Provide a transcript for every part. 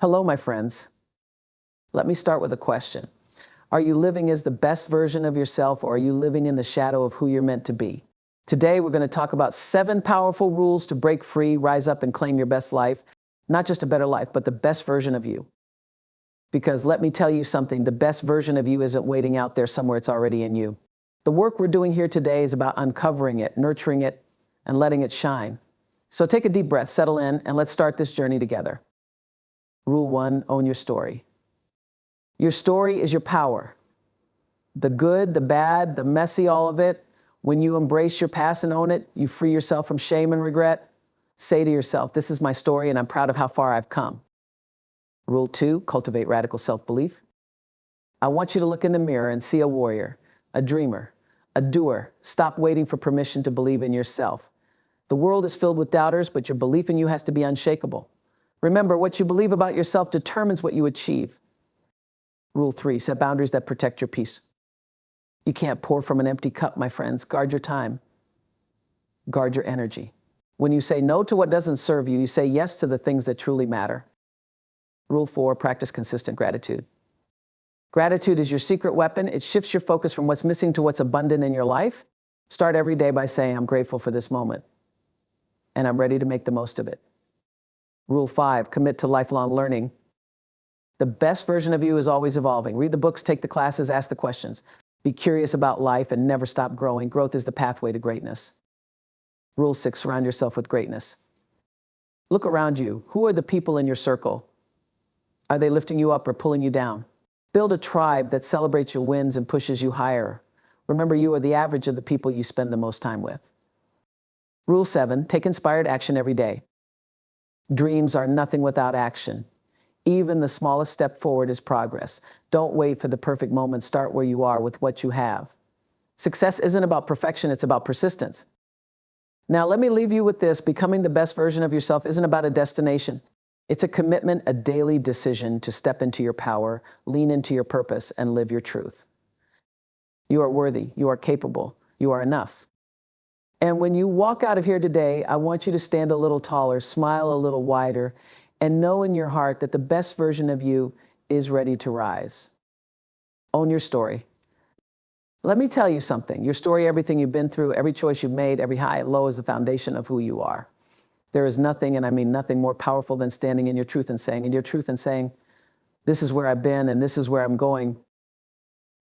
Hello, my friends. Let me start with a question. Are you living as the best version of yourself, or are you living in the shadow of who you're meant to be? Today, we're going to talk about 7 powerful rules to break free, rise up, and claim your best life. Not just a better life, but the best version of you. Because let me tell you something, the best version of you isn't waiting out there somewhere, it's already in you. The work we're doing here today is about uncovering it, nurturing it, and letting it shine. So take a deep breath, settle in, and let's start this journey together. Rule 1, own your story. Your story is your power. The good, the bad, the messy, all of it. When you embrace your past and own it, you free yourself from shame and regret. Say to yourself, this is my story and I'm proud of how far I've come. Rule 2, cultivate radical self-belief. I want you to look in the mirror and see a warrior, a dreamer, a doer. Stop waiting for permission to believe in yourself. The world is filled with doubters, but your belief in you has to be unshakable. Remember, what you believe about yourself determines what you achieve. Rule 3, set boundaries that protect your peace. You can't pour from an empty cup, my friends. Guard your time. Guard your energy. When you say no to what doesn't serve you, you say yes to the things that truly matter. Rule 4, practice consistent gratitude. Gratitude is your secret weapon. It shifts your focus from what's missing to what's abundant in your life. Start every day by saying, I'm grateful for this moment, and I'm ready to make the most of it. Rule 5, commit to lifelong learning. The best version of you is always evolving. Read the books, take the classes, ask the questions. Be curious about life and never stop growing. Growth is the pathway to greatness. Rule 6, surround yourself with greatness. Look around you. Who are the people in your circle? Are they lifting you up or pulling you down? Build a tribe that celebrates your wins and pushes you higher. Remember, you are the average of the people you spend the most time with. Rule 7, take inspired action every day. Dreams are nothing without action. Even the smallest step forward is progress. Don't wait for the perfect moment. Start where you are with what you have. Success isn't about perfection, it's about persistence. Now, let me leave you with this. Becoming the best version of yourself isn't about a destination. It's a commitment, a daily decision to step into your power, lean into your purpose, and live your truth. You are worthy, you are capable, you are enough. And when you walk out of here today, I want you to stand a little taller, smile a little wider, and know in your heart that the best version of you is ready to rise. Own your story. Let me tell you something. Your story, everything you've been through, every choice you've made, every high and low is the foundation of who you are. There is nothing, and I mean nothing, more powerful than standing in your truth and saying, this is where I've been and this is where I'm going.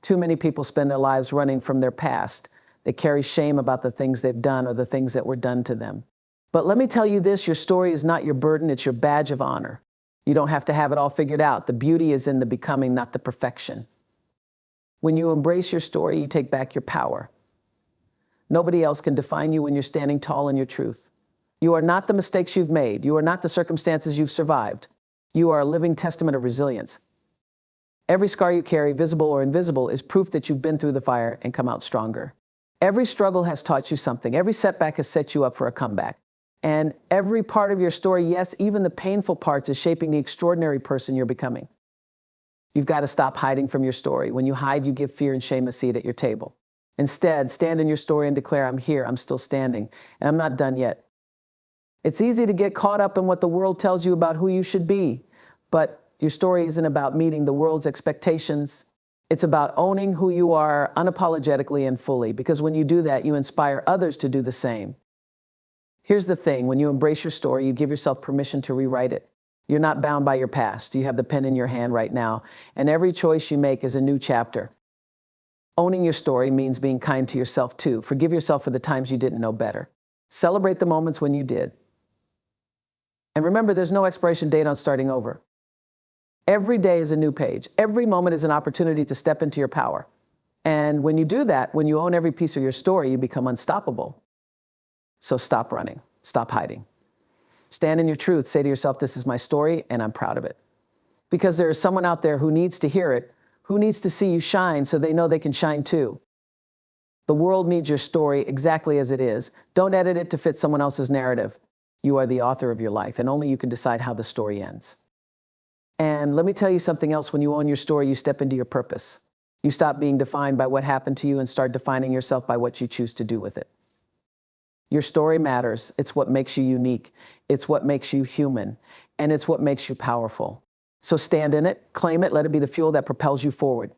Too many people spend their lives running from their past. They carry shame about the things they've done or the things that were done to them. But let me tell you this, your story is not your burden, it's your badge of honor. You don't have to have it all figured out. The beauty is in the becoming, not the perfection. When you embrace your story, you take back your power. Nobody else can define you when you're standing tall in your truth. You are not the mistakes you've made. You are not the circumstances you've survived. You are a living testament of resilience. Every scar you carry, visible or invisible, is proof that you've been through the fire and come out stronger. Every struggle has taught you something. Every setback has set you up for a comeback. And every part of your story, yes, even the painful parts, is shaping the extraordinary person you're becoming. You've got to stop hiding from your story. When you hide, you give fear and shame a seat at your table. Instead, stand in your story and declare, I'm here, I'm still standing, and I'm not done yet. It's easy to get caught up in what the world tells you about who you should be, but your story isn't about meeting the world's expectations. It's about owning who you are unapologetically and fully, because when you do that, you inspire others to do the same. Here's the thing, when you embrace your story, you give yourself permission to rewrite it. You're not bound by your past. You have the pen in your hand right now, and every choice you make is a new chapter. Owning your story means being kind to yourself too. Forgive yourself for the times you didn't know better. Celebrate the moments when you did. And remember, there's no expiration date on starting over. Every day is a new page. Every moment is an opportunity to step into your power. And when you do that, when you own every piece of your story, you become unstoppable. So stop running, stop hiding. Stand in your truth, say to yourself, this is my story and I'm proud of it. Because there is someone out there who needs to hear it, who needs to see you shine so they know they can shine too. The world needs your story exactly as it is. Don't edit it to fit someone else's narrative. You are the author of your life, and only you can decide how the story ends. And let me tell you something else, when you own your story, you step into your purpose. You stop being defined by what happened to you and start defining yourself by what you choose to do with it. Your story matters. It's what makes you unique. It's what makes you human. And it's what makes you powerful. So stand in it, claim it, let it be the fuel that propels you forward.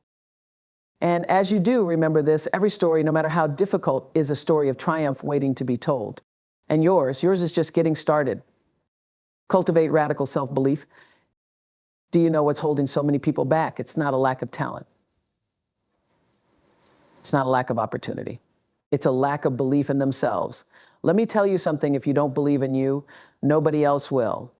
And as you do, remember this, every story, no matter how difficult, is a story of triumph waiting to be told. And yours is just getting started. Cultivate radical self-belief. Do you know what's holding so many people back? It's not a lack of talent. It's not a lack of opportunity. It's a lack of belief in themselves. Let me tell you something, if you don't believe in you, nobody else will.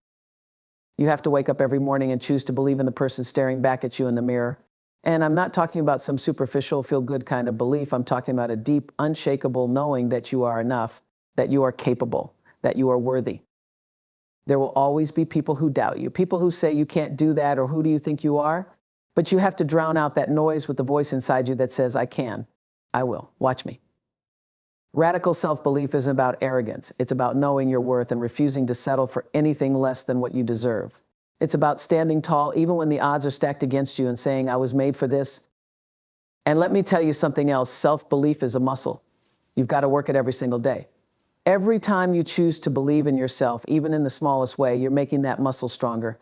You have to wake up every morning and choose to believe in the person staring back at you in the mirror. And I'm not talking about some superficial, feel-good kind of belief. I'm talking about a deep, unshakable knowing that you are enough, that you are capable, that you are worthy. There will always be people who doubt you, people who say you can't do that, or who do you think you are? But you have to drown out that noise with the voice inside you that says, I can, I will, watch me. Radical self-belief isn't about arrogance. It's about knowing your worth and refusing to settle for anything less than what you deserve. It's about standing tall even when the odds are stacked against you and saying, I was made for this. And let me tell you something else, self-belief is a muscle. You've got to work it every single day. Every time you choose to believe in yourself, even in the smallest way, you're making that muscle stronger.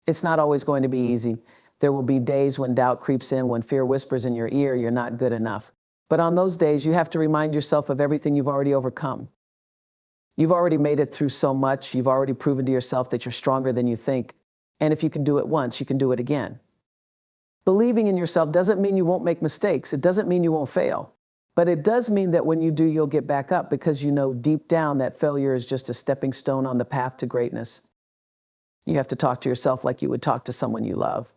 It's not always going to be easy. There will be days when doubt creeps in, when fear whispers in your ear, you're not good enough. But on those days, you have to remind yourself of everything you've already overcome. You've already made it through so much. You've already proven to yourself that you're stronger than you think. And if you can do it once, you can do it again. Believing in yourself doesn't mean you won't make mistakes. It doesn't mean you won't fail. But it does mean that when you do, you'll get back up, because you know deep down that failure is just a stepping stone on the path to greatness. You have to talk to yourself like you would talk to someone you love.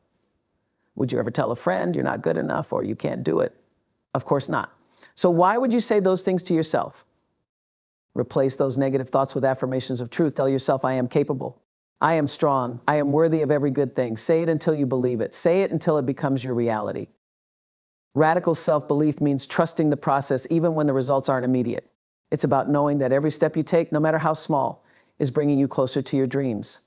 Would you ever tell a friend you're not good enough or you can't do it? Of course not. So why would you say those things to yourself? Replace those negative thoughts with affirmations of truth. Tell yourself, I am capable. I am strong. I am worthy of every good thing. Say it until you believe it. Say it until it becomes your reality. Radical self-belief means trusting the process even when the results aren't immediate. It's about knowing that every step you take, no matter how small, is bringing you closer to your dreams.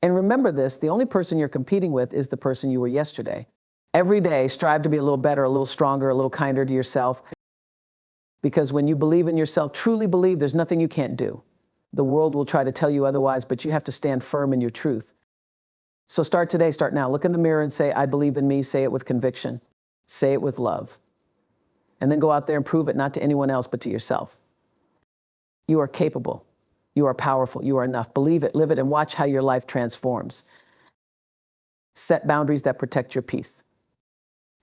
And remember this, the only person you're competing with is the person you were yesterday. Every day, strive to be a little better, a little stronger, a little kinder to yourself. Because when you believe in yourself, truly believe, there's nothing you can't do. The world will try to tell you otherwise, but you have to stand firm in your truth. So start today, start now. Look in the mirror and say, I believe in me. Say it with conviction. Say it with love. And then go out there and prove it, not to anyone else, but to yourself. You are capable. You are powerful. You are enough. Believe it, live it, and watch how your life transforms. Set boundaries that protect your peace.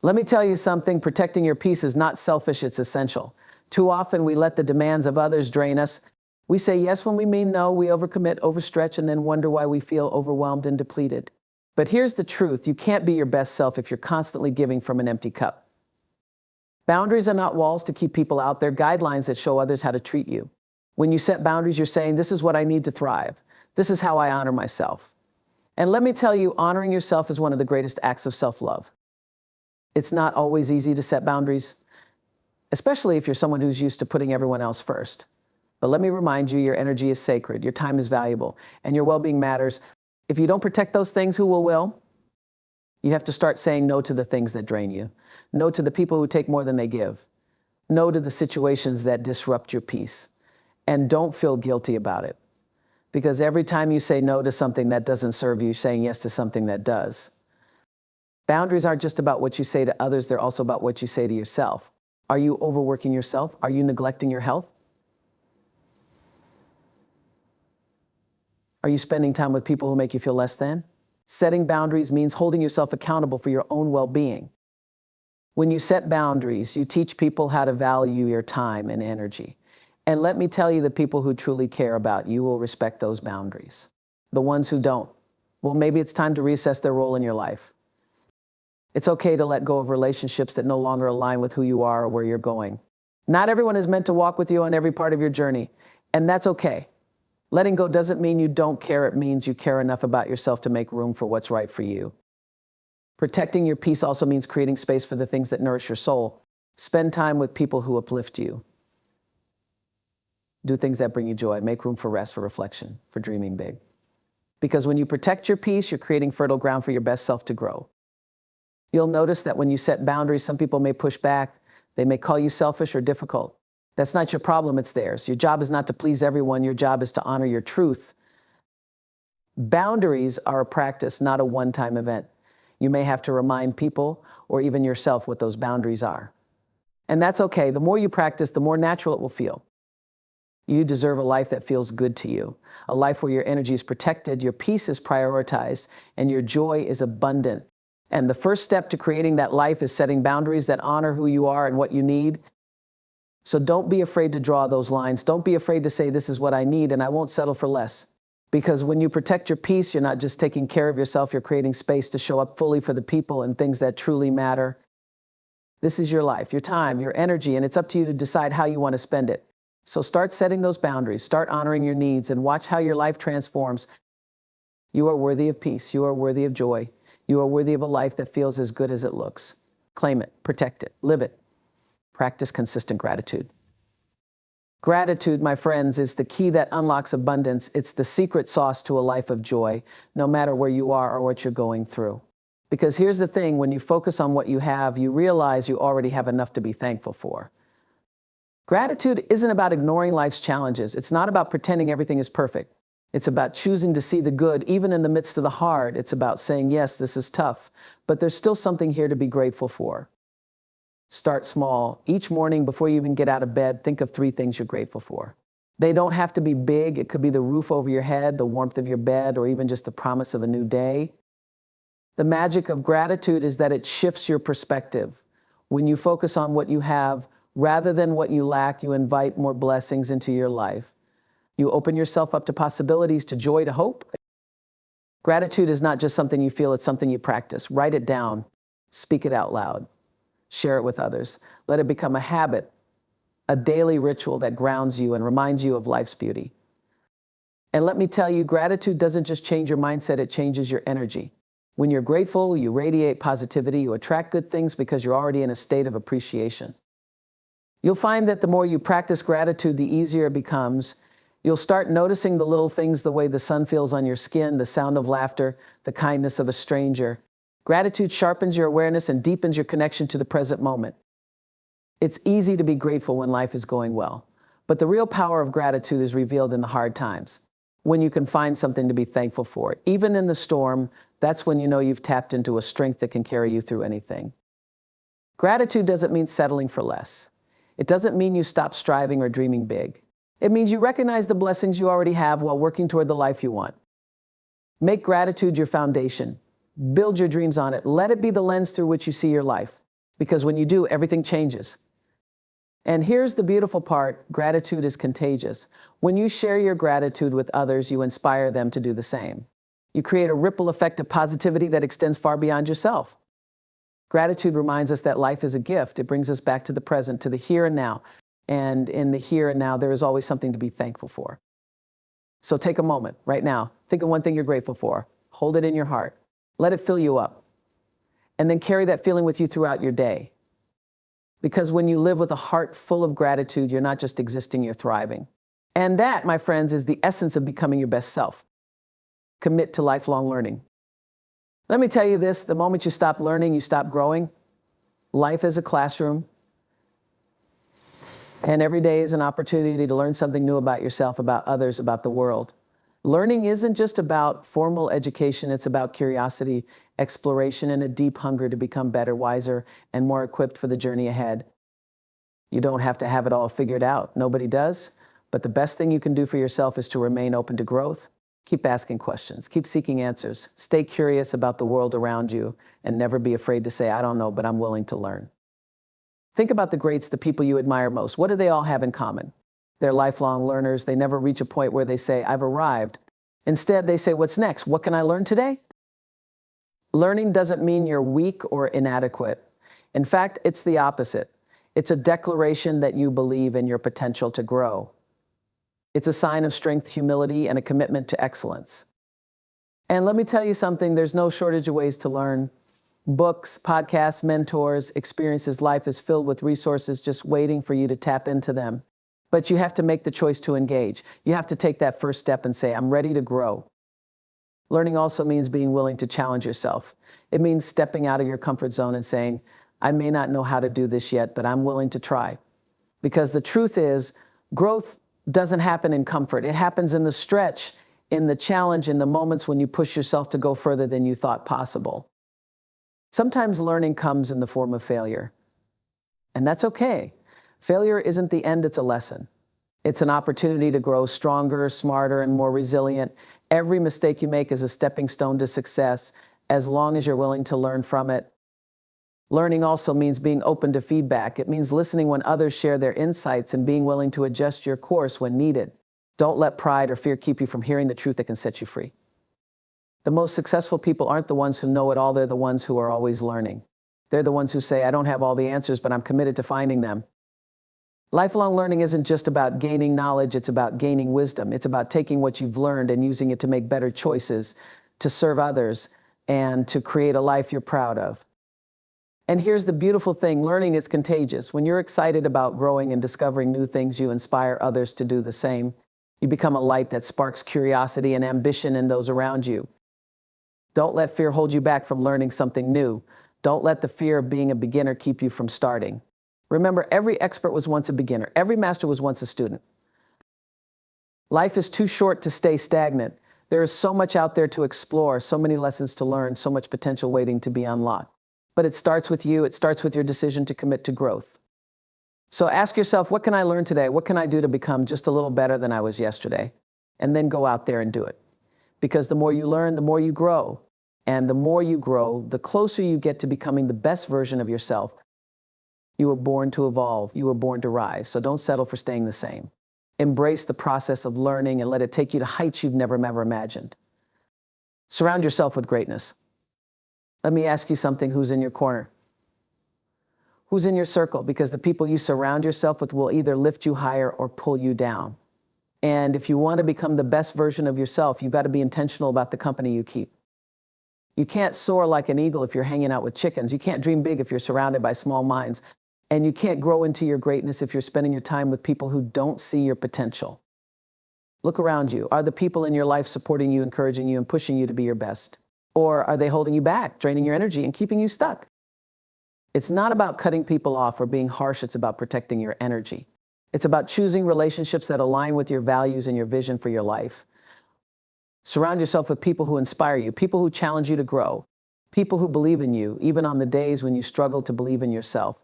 Let me tell you something, protecting your peace is not selfish, it's essential. Too often we let the demands of others drain us. We say yes when we mean no, we overcommit, overstretch, and then wonder why we feel overwhelmed and depleted. But here's the truth, you can't be your best self if you're constantly giving from an empty cup. Boundaries are not walls to keep people out, they're guidelines that show others how to treat you. When you set boundaries, you're saying, this is what I need to thrive. This is how I honor myself. And let me tell you, honoring yourself is one of the greatest acts of self-love. It's not always easy to set boundaries, especially if you're someone who's used to putting everyone else first. But let me remind you, your energy is sacred, your time is valuable, and your well-being matters. If you don't protect those things, who will? You have to start saying no to the things that drain you. No to the people who take more than they give. No to the situations that disrupt your peace. And don't feel guilty about it. Because every time you say no to something that doesn't serve you, you're saying yes to something that does. Boundaries aren't just about what you say to others, they're also about what you say to yourself. Are you overworking yourself? Are you neglecting your health? Are you spending time with people who make you feel less than? Setting boundaries means holding yourself accountable for your own well-being. When you set boundaries, you teach people how to value your time and energy. And let me tell you, the people who truly care about you will respect those boundaries. The ones who don't, well, maybe it's time to reassess their role in your life. It's okay to let go of relationships that no longer align with who you are or where you're going. Not everyone is meant to walk with you on every part of your journey, and that's okay. Letting go doesn't mean you don't care, it means you care enough about yourself to make room for what's right for you. Protecting your peace also means creating space for the things that nourish your soul. Spend time with people who uplift you. Do things that bring you joy. Make room for rest, for reflection, for dreaming big. Because when you protect your peace, you're creating fertile ground for your best self to grow. You'll notice that when you set boundaries, some people may push back. They may call you selfish or difficult. That's not your problem, it's theirs. Your job is not to please everyone. Your job is to honor your truth. Boundaries are a practice, not a one-time event. You may have to remind people or even yourself what those boundaries are. And that's okay. The more you practice, the more natural it will feel. You deserve a life that feels good to you, a life where your energy is protected, your peace is prioritized, and your joy is abundant. And the first step to creating that life is setting boundaries that honor who you are and what you need. So don't be afraid to draw those lines. Don't be afraid to say, this is what I need, and I won't settle for less. Because when you protect your peace, you're not just taking care of yourself, you're creating space to show up fully for the people and things that truly matter. This is your life, your time, your energy, and it's up to you to decide how you want to spend it. So start setting those boundaries, start honoring your needs, and watch how your life transforms. You are worthy of peace. You are worthy of joy. You are worthy of a life that feels as good as it looks. Claim it, protect it, live it. Practice consistent gratitude. Gratitude, my friends, is the key that unlocks abundance. It's the secret sauce to a life of joy, no matter where you are or what you're going through. Because here's the thing, when you focus on what you have, you realize you already have enough to be thankful for. Gratitude isn't about ignoring life's challenges. It's not about pretending everything is perfect. It's about choosing to see the good, even in the midst of the hard. It's about saying, yes, this is tough, but there's still something here to be grateful for. Start small. Each morning, before you even get out of bed, think of 3 things you're grateful for. They don't have to be big. It could be the roof over your head, the warmth of your bed, or even just the promise of a new day. The magic of gratitude is that it shifts your perspective. When you focus on what you have, rather than what you lack, you invite more blessings into your life. You open yourself up to possibilities, to joy, to hope. Gratitude is not just something you feel, it's something you practice. Write it down. Speak it out loud. Share it with others. Let it become a habit, a daily ritual that grounds you and reminds you of life's beauty. And let me tell you, gratitude doesn't just change your mindset, it changes your energy. When you're grateful, you radiate positivity, you attract good things because you're already in a state of appreciation. You'll find that the more you practice gratitude, the easier it becomes. You'll start noticing the little things, the way the sun feels on your skin, the sound of laughter, the kindness of a stranger. Gratitude sharpens your awareness and deepens your connection to the present moment. It's easy to be grateful when life is going well, but the real power of gratitude is revealed in the hard times, when you can find something to be thankful for. Even in the storm, that's when you know you've tapped into a strength that can carry you through anything. Gratitude doesn't mean settling for less. It doesn't mean you stop striving or dreaming big. It means you recognize the blessings you already have while working toward the life you want. Make gratitude your foundation. Build your dreams on it. Let it be the lens through which you see your life. Because when you do, everything changes. And here's the beautiful part, gratitude is contagious. When you share your gratitude with others, you inspire them to do the same. You create a ripple effect of positivity that extends far beyond yourself. Gratitude reminds us that life is a gift. It brings us back to the present, to the here and now. And in the here and now, there is always something to be thankful for. So take a moment right now. Think of one thing you're grateful for. Hold it in your heart. Let it fill you up. And then carry that feeling with you throughout your day. Because when you live with a heart full of gratitude, you're not just existing, you're thriving. And that, my friends, is the essence of becoming your best self. Commit to lifelong learning. Let me tell you this, the moment you stop learning, you stop growing. Life is a classroom. And every day is an opportunity to learn something new about yourself, about others, about the world. Learning isn't just about formal education, it's about curiosity, exploration, and a deep hunger to become better, wiser, and more equipped for the journey ahead. You don't have to have it all figured out. Nobody does. But the best thing you can do for yourself is to remain open to growth. Keep asking questions, keep seeking answers, stay curious about the world around you, and never be afraid to say, I don't know, but I'm willing to learn. Think about the greats, the people you admire most. What do they all have in common? They're lifelong learners. They never reach a point where they say, I've arrived. Instead, they say, what's next? What can I learn today? Learning doesn't mean you're weak or inadequate. In fact, it's the opposite. It's a declaration that you believe in your potential to grow. It's a sign of strength, humility, and a commitment to excellence. And let me tell you something, there's no shortage of ways to learn. Books, podcasts, mentors, experiences, life is filled with resources just waiting for you to tap into them. But you have to make the choice to engage. You have to take that first step and say, I'm ready to grow. Learning also means being willing to challenge yourself. It means stepping out of your comfort zone and saying, I may not know how to do this yet, but I'm willing to try. Because the truth is, growth doesn't happen in comfort. It happens in the stretch, in the challenge, in the moments when you push yourself to go further than you thought possible. Sometimes learning comes in the form of failure, and that's okay. Failure isn't the end, it's a lesson. It's an opportunity to grow stronger, smarter, and more resilient. Every mistake you make is a stepping stone to success, as long as you're willing to learn from it. Learning also means being open to feedback. It means listening when others share their insights and being willing to adjust your course when needed. Don't let pride or fear keep you from hearing the truth that can set you free. The most successful people aren't the ones who know it all, they're the ones who are always learning. They're the ones who say, I don't have all the answers, but I'm committed to finding them. Lifelong learning isn't just about gaining knowledge, it's about gaining wisdom. It's about taking what you've learned and using it to make better choices, to serve others, and to create a life you're proud of. And here's the beautiful thing, learning is contagious. When you're excited about growing and discovering new things, you inspire others to do the same. You become a light that sparks curiosity and ambition in those around you. Don't let fear hold you back from learning something new. Don't let the fear of being a beginner keep you from starting. Remember, every expert was once a beginner. Every master was once a student. Life is too short to stay stagnant. There is so much out there to explore, so many lessons to learn, so much potential waiting to be unlocked. But it starts with you. It starts with your decision to commit to growth. So ask yourself, what can I learn today? What can I do to become just a little better than I was yesterday? And then go out there and do it. Because the more you learn, the more you grow. And the more you grow, the closer you get to becoming the best version of yourself. You were born to evolve. You were born to rise. So don't settle for staying the same. Embrace the process of learning and let it take you to heights you've never imagined. Surround yourself with greatness. Let me ask you something, who's in your corner? Who's in your circle? Because the people you surround yourself with will either lift you higher or pull you down. And if you want to become the best version of yourself, you've got to be intentional about the company you keep. You can't soar like an eagle if you're hanging out with chickens. You can't dream big if you're surrounded by small minds. And you can't grow into your greatness if you're spending your time with people who don't see your potential. Look around you. Are the people in your life supporting you, encouraging you, and pushing you to be your best? Or are they holding you back, draining your energy, and keeping you stuck? It's not about cutting people off or being harsh. It's about protecting your energy. It's about choosing relationships that align with your values and your vision for your life. Surround yourself with people who inspire you, people who challenge you to grow, people who believe in you, even on the days when you struggle to believe in yourself.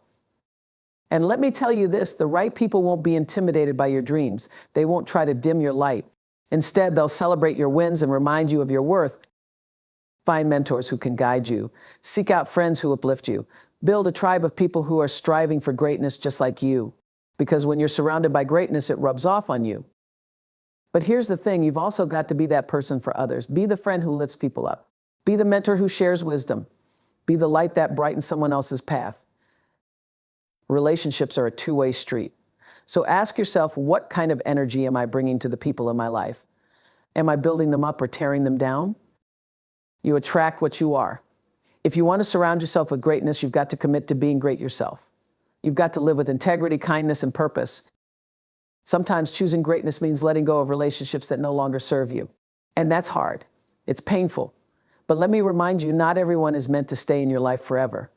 And let me tell you this, the right people won't be intimidated by your dreams. They won't try to dim your light. Instead, they'll celebrate your wins and remind you of your worth. Find mentors who can guide you. Seek out friends who uplift you. Build a tribe of people who are striving for greatness just like you. Because when you're surrounded by greatness, it rubs off on you. But here's the thing, you've also got to be that person for others. Be the friend who lifts people up. Be the mentor who shares wisdom. Be the light that brightens someone else's path. Relationships are a two-way street. So ask yourself, what kind of energy am I bringing to the people in my life? Am I building them up or tearing them down? You attract what you are. If you want to surround yourself with greatness, you've got to commit to being great yourself. You've got to live with integrity, kindness, and purpose. Sometimes choosing greatness means letting go of relationships that no longer serve you. And that's hard. It's painful. But let me remind you, not everyone is meant to stay in your life forever.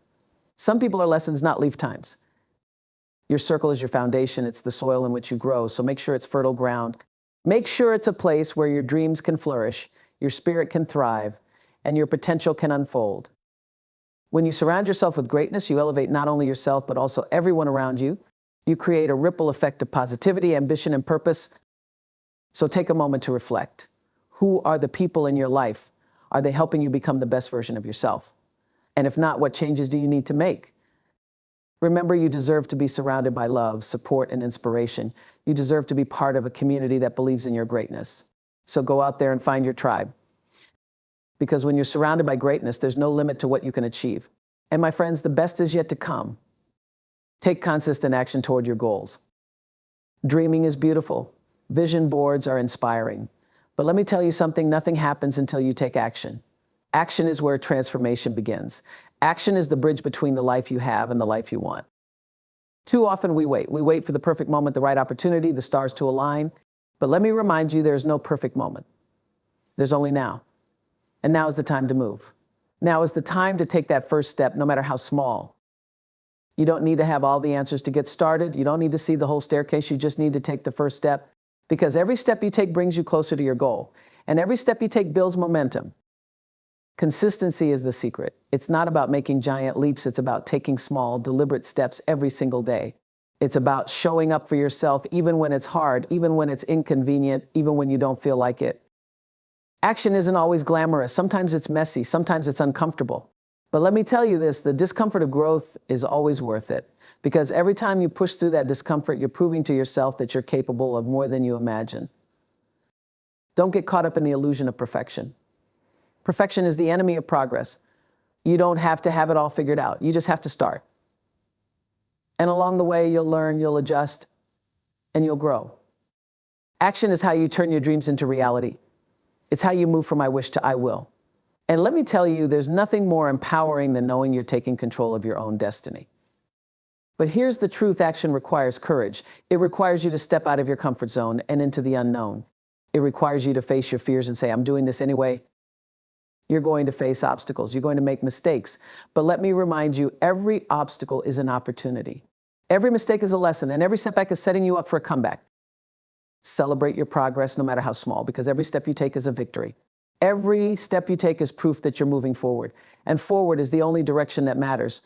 Some people are lessons, not leave times. Your circle is your foundation. It's the soil in which you grow. So make sure it's fertile ground. Make sure it's a place where your dreams can flourish, your spirit can thrive, and your potential can unfold. When you surround yourself with greatness, you elevate not only yourself, but also everyone around you. You create a ripple effect of positivity, ambition, and purpose. So take a moment to reflect. Who are the people in your life? Are they helping you become the best version of yourself? And if not, what changes do you need to make? Remember, you deserve to be surrounded by love, support, and inspiration. You deserve to be part of a community that believes in your greatness. So go out there and find your tribe. Because when you're surrounded by greatness, there's no limit to what you can achieve. And my friends, the best is yet to come. Take consistent action toward your goals. Dreaming is beautiful. Vision boards are inspiring. But let me tell you something, nothing happens until you take action. Action is where transformation begins. Action is the bridge between the life you have and the life you want. Too often we wait. We wait for the perfect moment, the right opportunity, the stars to align. But let me remind you, there's no perfect moment. There's only now. And now is the time to move. Now is the time to take that first step, no matter how small. You don't need to have all the answers to get started. You don't need to see the whole staircase. You just need to take the first step, because every step you take brings you closer to your goal. And every step you take builds momentum. Consistency is the secret. It's not about making giant leaps. It's about taking small, deliberate steps every single day. It's about showing up for yourself even when it's hard, even when it's inconvenient, even when you don't feel like it. Action isn't always glamorous. Sometimes it's messy. Sometimes it's uncomfortable. But let me tell you this, the discomfort of growth is always worth it. Because every time you push through that discomfort, you're proving to yourself that you're capable of more than you imagine. Don't get caught up in the illusion of perfection. Perfection is the enemy of progress. You don't have to have it all figured out. You just have to start. And along the way, you'll learn, you'll adjust, and you'll grow. Action is how you turn your dreams into reality. It's how you move from I wish to I will. And let me tell you, there's nothing more empowering than knowing you're taking control of your own destiny. But here's the truth, action requires courage. It requires you to step out of your comfort zone and into the unknown. It requires you to face your fears and say, I'm doing this anyway. You're going to face obstacles. You're going to make mistakes. But let me remind you, every obstacle is an opportunity. Every mistake is a lesson, and every setback is setting you up for a comeback. Celebrate your progress, no matter how small, because every step you take is a victory. Every step you take is proof that you're moving forward, and forward is the only direction that matters.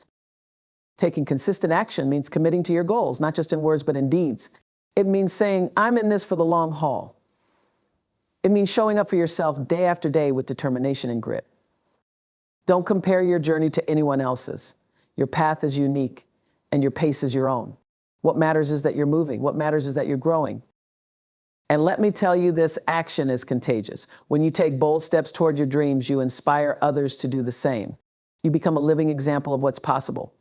Taking consistent action means committing to your goals, not just in words, but in deeds. It means saying, I'm in this for the long haul. It means showing up for yourself day after day with determination and grit. Don't compare your journey to anyone else's. Your path is unique, and your pace is your own. What matters is that you're moving. What matters is that you're growing. And let me tell you this, action is contagious. When you take bold steps toward your dreams, you inspire others to do the same. You become a living example of what's possible.